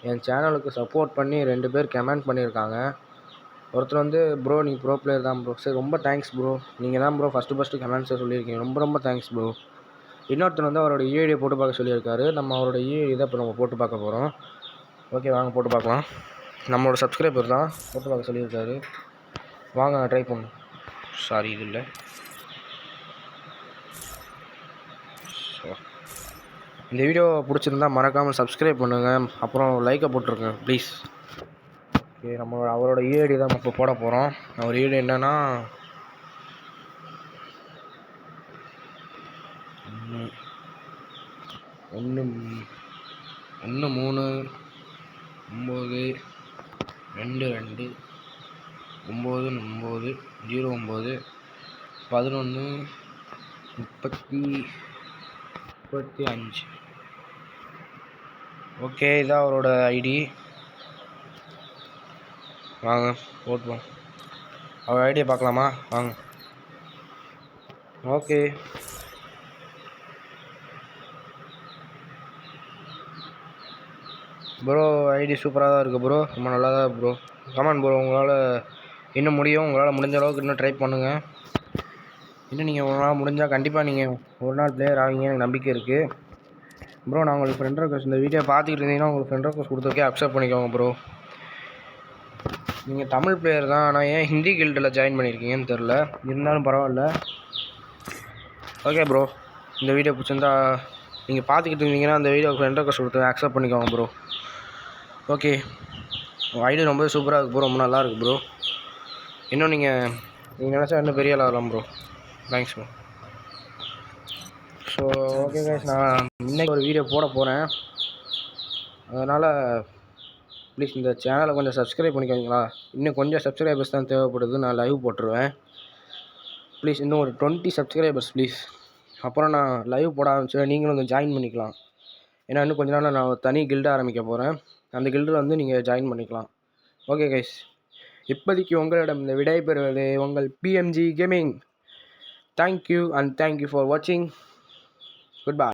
என் சேனலுக்கு சப்போர்ட் பண்ணி 2 பேர் கமெண்ட் பண்ணியிருக்காங்க. ஒருத்தர் வந்து ப்ரோ நீ ப்ரோ பிளேயர் தான் ப்ரோ. சரி ரொம்ப தேங்க்ஸ் ப்ரோ. நீங்கள் தான் ப்ரோ ஃபஸ்ட்டு கமெண்ட்ஸை சொல்லியிருக்கீங்க. ரொம்ப ரொம்ப தேங்க்ஸ் ப்ரோ. இன்னொருத்தர் வந்து அவரோட ஈஐடியை போட்டு பார்க்க சொல்லியிருக்காரு. நம்ம அவரோட ஈஐடி தான் இப்போ நம்ம போட்டு பார்க்க போகிறோம். ஓகே வாங்க போட்டு பார்க்கலாம். நம்மளோட சப்ஸ்கிரைபர் தான் போட்டு பார்க்க சொல்லியிருக்காரு. வாங்க ட்ரை பண்ணும். சாரி இது இல்லை. இந்த வீடியோ பிடிச்சிருந்தா மறக்காமல் சப்ஸ்கிரைப் பண்ணுங்கள். அப்புறம் லைக்கை போட்டுருங்க ப்ளீஸ். ஓகே நம்ம அவரோட ஈஐடி தான் இப்போ போட போகிறோம். அவர் ஈஐடி என்னென்னா 1 3 9 2 2 9 9 09 11 35. ஓகே இதான் அவரோட ஐடி. வாங்க போட்டுவோம். அவர் ஐடியை பார்க்கலாமா வாங்க. ஓகே ப்ரோ ஐடி சூப்பராக தான் இருக்குது ப்ரோ. ரொம்ப நல்லா தான் ப்ரோ. கமெண்ட் ப்ரோ உங்களால் இன்னும் முடியும். உங்களால் முடிஞ்ச அளவுக்கு இன்னும் ட்ரை பண்ணுங்கள். இன்னும் நீங்கள் ஒரு நாள் முடிஞ்சால் கண்டிப்பாக நீங்கள் ஒரு நாள் பிளேயர் ஆவீங்க எனக்கு நம்பிக்கை இருக்குது ப்ரோ. நான் உங்களுக்கு ஃப்ரெண்ட் ரெக்வஸ்ட் இந்த வீடியோ பார்த்துக்கிட்டு இருந்தீங்கன்னா உங்களுக்கு ஃப்ரெண்ட் ரெக்வஸ்ட் கொடுத்துருக்கே அக்செப்ட் பண்ணிக்கோங்க ப்ரோ. நீங்கள் தமிழ் பிளேயர் தான், ஆனால் ஏன் ஹிந்தி கில்டில் ஜாயின் பண்ணியிருக்கீங்கன்னு தெரில. இருந்தாலும் பரவாயில்ல. ஓகே ப்ரோ இந்த வீடியோ பிடிச்சிருந்தா நீங்கள் பார்த்துக்கிட்டு இருந்தீங்கன்னா அந்த வீடியோ ஃப்ரெண்ட் ரெக்வஸ்ட் கொடுத்து அக்செப்ட் பண்ணிக்கோங்க ப்ரோ. ஓகே ஐடி ரொம்ப சூப்பராக இருக்குது ப்ரோ. ரொம்ப நல்லா இருக்குது ப்ரோ. இன்னும் நீங்கள் நினச்சா இன்னும் பெரிய ஆள் ஆகலாம் bro. Thanks bro. So okay guys நான் இன்றைக்கி ஒரு வீடியோ போட போகிறேன். அதனால் ப்ளீஸ் இந்த சேனலை கொஞ்சம் சப்ஸ்கிரைப் பண்ணிக்கோங்களா. இன்னும் கொஞ்சம் சப்ஸ்கிரைபர்ஸ் தான் தேவைப்படுது. நான் லைவ் போட்டுருவேன். ப்ளீஸ் இன்னும் ஒரு 20 சப்ஸ்கிரைபர்ஸ் ப்ளீஸ். அப்புறம் நான் லைவ் போட ஆரம்பிச்சிடுவேன். நீங்களும் வந்து ஜாயின் பண்ணிக்கலாம். ஏன்னா இன்னும் கொஞ்ச நாள் நான் தனி கில்டு ஆரம்பிக்க போகிறேன். அந்த கில்டில் வந்து நீங்கள் ஜாயின் பண்ணிக்கலாம். ஓகே கைஸ் இப்போதைக்கு உங்களிடம் இந்த விடை பெறுவது உங்கள் PMG gaming. Thank you and thank you for வாட்சிங். Good by.